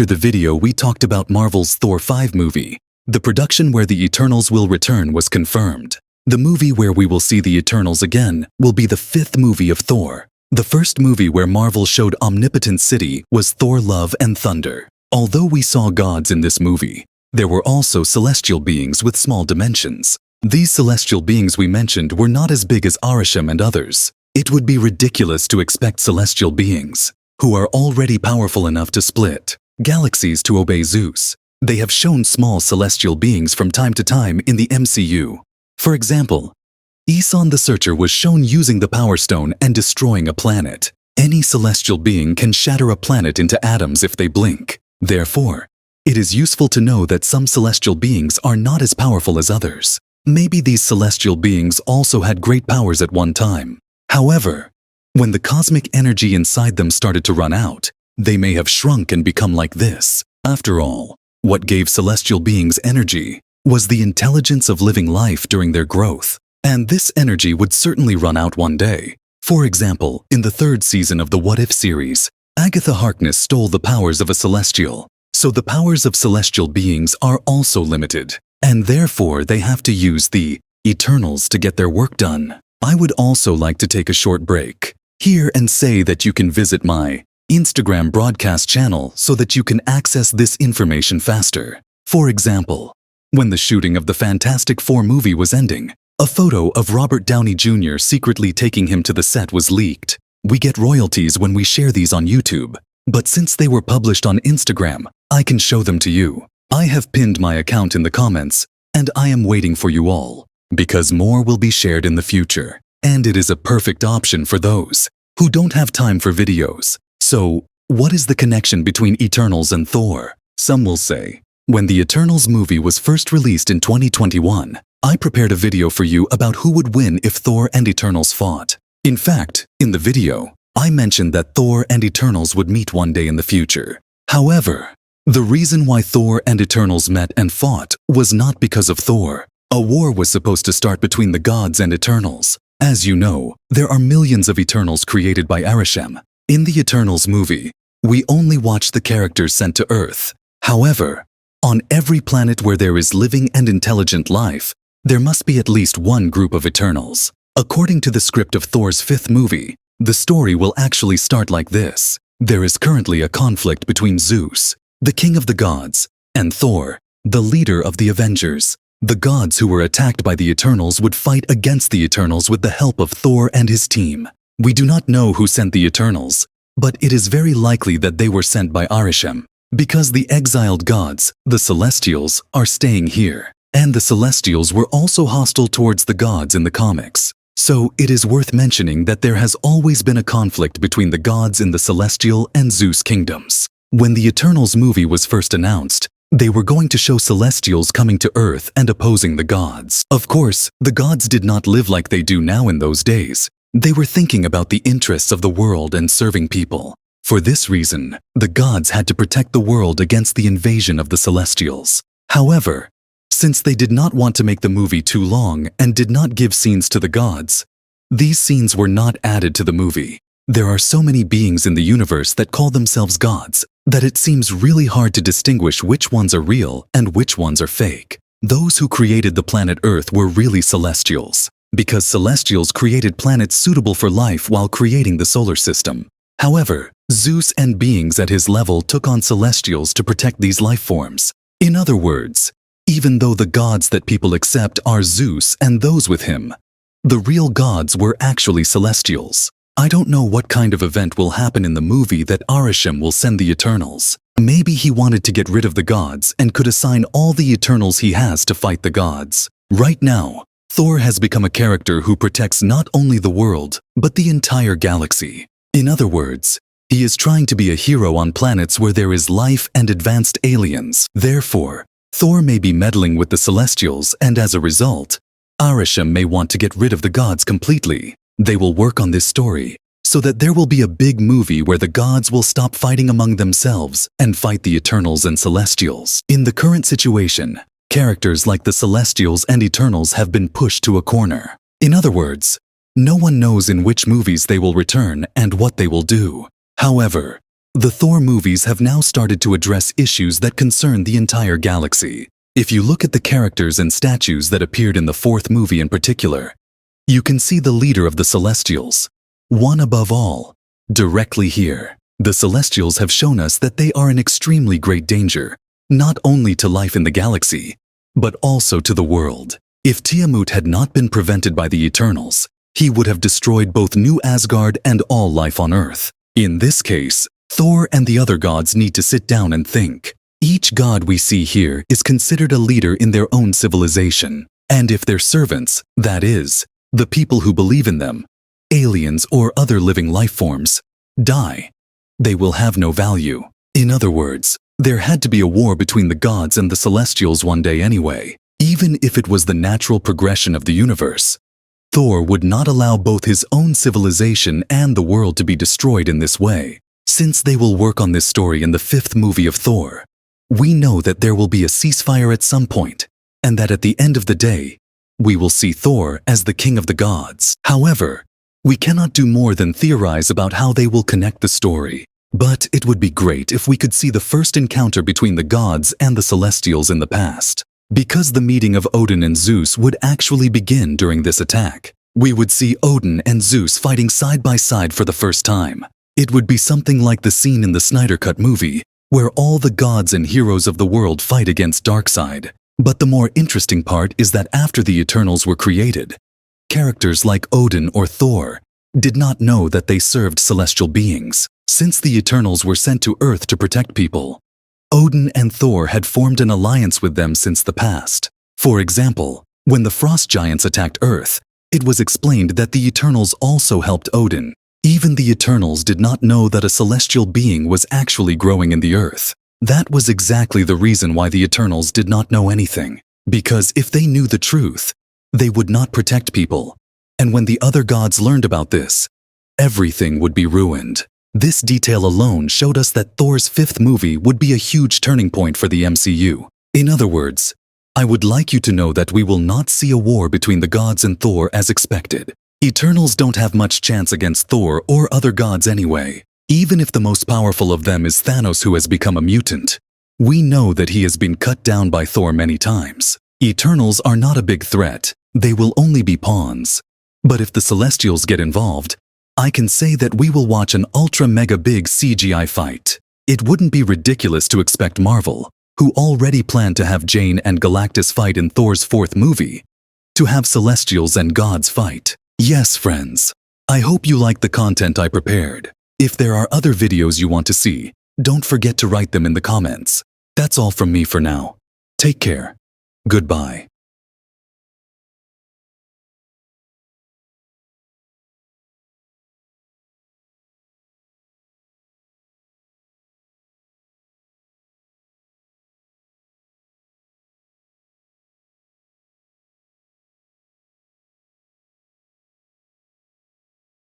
After the video we talked about Marvel's Thor 5 movie. The production where the Eternals will return was confirmed. The movie where we will see the Eternals again will be the 5th movie of Thor. The first movie where Marvel showed omnipotent city was Thor: Love and Thunder. Although we saw gods in this movie, there were also celestial beings with small dimensions. These celestial beings we mentioned were not as big as Arishem and others. It would be ridiculous to expect celestial beings, who are already powerful enough to split galaxies to obey Zeus. They have shown small celestial beings from time to time in the MCU. For example, Aeson the Searcher was shown using the Power Stone and destroying a planet. Any celestial being can shatter a planet into atoms if they blink. Therefore, it is useful to know that some celestial beings are not as powerful as others. Maybe these celestial beings also had great powers at one time. However, when the cosmic energy inside them started to run out, they may have shrunk and become like this. After all, what gave celestial beings energy was the intelligence of living life during their growth. And this energy would certainly run out one day. For example, in the 3rd season of the What If series, Agatha Harkness stole the powers of a celestial. So the powers of celestial beings are also limited, and therefore they have to use the Eternals to get their work done. I would also like to take a short break here and say that you can visit my Instagram broadcast channel so that you can access this information faster. For example, when the shooting of the Fantastic Four movie was ending, a photo of Robert Downey Jr. secretly taking him to the set was leaked. We get royalties when we share these on YouTube, but since they were published on Instagram, I can show them to you. I have pinned my account in the comments, and I am waiting for you all, because more will be shared in the future, and it is a perfect option for those who don't have time for videos. So, what is the connection between Eternals and Thor? Some will say, when the Eternals movie was first released in 2021, I prepared a video for you about who would win if Thor and Eternals fought. In fact, in the video, I mentioned that Thor and Eternals would meet one day in the future. However, the reason why Thor and Eternals met and fought was not because of Thor. A war was supposed to start between the gods and Eternals. As you know, there are millions of Eternals created by Arishem. In the Eternals movie, we only watch the characters sent to Earth. However, on every planet where there is living and intelligent life, there must be at least one group of Eternals. According to the script of Thor's 5th movie, the story will actually start like this. There is currently a conflict between Zeus, the king of the gods, and Thor, the leader of the Avengers. The gods who were attacked by the Eternals would fight against the Eternals with the help of Thor and his team. We do not know who sent the Eternals, but it is very likely that they were sent by Arishem, because the exiled gods, the Celestials, are staying here. And the Celestials were also hostile towards the gods in the comics. So it is worth mentioning that there has always been a conflict between the gods in the Celestial and Zeus kingdoms. When the Eternals movie was first announced, they were going to show Celestials coming to Earth and opposing the gods. Of course, the gods did not live like they do now in those days. They were thinking about the interests of the world and serving people. For this reason, the gods had to protect the world against the invasion of the Celestials. However, since they did not want to make the movie too long and did not give scenes to the gods, these scenes were not added to the movie. There are so many beings in the universe that call themselves gods that it seems really hard to distinguish which ones are real and which ones are fake. Those who created the planet Earth were really Celestials, because Celestials created planets suitable for life while creating the solar system. However, Zeus and beings at his level took on Celestials to protect these life forms. In other words, even though the gods that people accept are Zeus and those with him, the real gods were actually Celestials. I don't know what kind of event will happen in the movie that Arishem will send the Eternals. Maybe he wanted to get rid of the gods and could assign all the Eternals he has to fight the gods. Right now, Thor has become a character who protects not only the world, but the entire galaxy. In other words, he is trying to be a hero on planets where there is life and advanced aliens. Therefore, Thor may be meddling with the Celestials, and as a result, Arishem may want to get rid of the gods completely. They will work on this story so that there will be a big movie where the gods will stop fighting among themselves and fight the Eternals and Celestials. In the current situation, characters like the Celestials and Eternals have been pushed to a corner. In other words, no one knows in which movies they will return and what they will do. However, The Thor movies have now started to address issues that concern the entire galaxy. If you look at the characters and statues that appeared in the fourth movie in particular, you can see the leader of the Celestials, one above all, directly here. The Celestials have shown us that they are in extremely great danger, not only to life in the galaxy, but also to the world. If Tiamut had not been prevented by the Eternals, he would have destroyed both New Asgard and all life on Earth. In this case, Thor and the other gods need to sit down and think. Each god we see here is considered a leader in their own civilization, and if their servants, that is, the people who believe in them, aliens or other living life forms, die, they will have no value. In other words, there had to be a war between the gods and the Celestials one day anyway. Even if it was the natural progression of the universe, Thor would not allow both his own civilization and the world to be destroyed in this way. Since they will work on this story in the fifth movie of Thor, we know that there will be a ceasefire at some point, and that at the end of the day, we will see Thor as the king of the gods. However, we cannot do more than theorize about how they will connect the story. But it would be great if we could see the first encounter between the gods and the Celestials in the past. Because the meeting of Odin and Zeus would actually begin during this attack. We would see Odin and Zeus fighting side by side for the first time. It would be something like the scene in the Snyder Cut movie, where all the gods and heroes of the world fight against Darkseid. But the more interesting part is that after the Eternals were created, characters like Odin or Thor did not know that they served celestial beings. Since the Eternals were sent to Earth to protect people, Odin and Thor had formed an alliance with them since the past. For example, when the Frost Giants attacked Earth, it was explained that the Eternals also helped Odin. Even the Eternals did not know that a celestial being was actually growing in the Earth. That was exactly the reason why the Eternals did not know anything. Because if they knew the truth, they would not protect people. And when the other gods learned about this, everything would be ruined. This detail alone showed us that Thor's fifth movie would be a huge turning point for the MCU. In other words, I would like you to know that we will not see a war between the gods and Thor as expected. Eternals don't have much chance against Thor or other gods anyway. Even if the most powerful of them is Thanos, who has become a mutant, we know that he has been cut down by Thor many times. Eternals are not a big threat. They will only be pawns. But if the Celestials get involved, I can say that we will watch an ultra-mega big CGI fight. It wouldn't be ridiculous to expect Marvel, who already planned to have Jane and Galactus fight in Thor's fourth movie, to have Celestials and gods fight. Yes, friends, I hope you like the content I prepared. If there are other videos you want to see, don't forget to write them in the comments. That's all from me for now. Take care. Goodbye.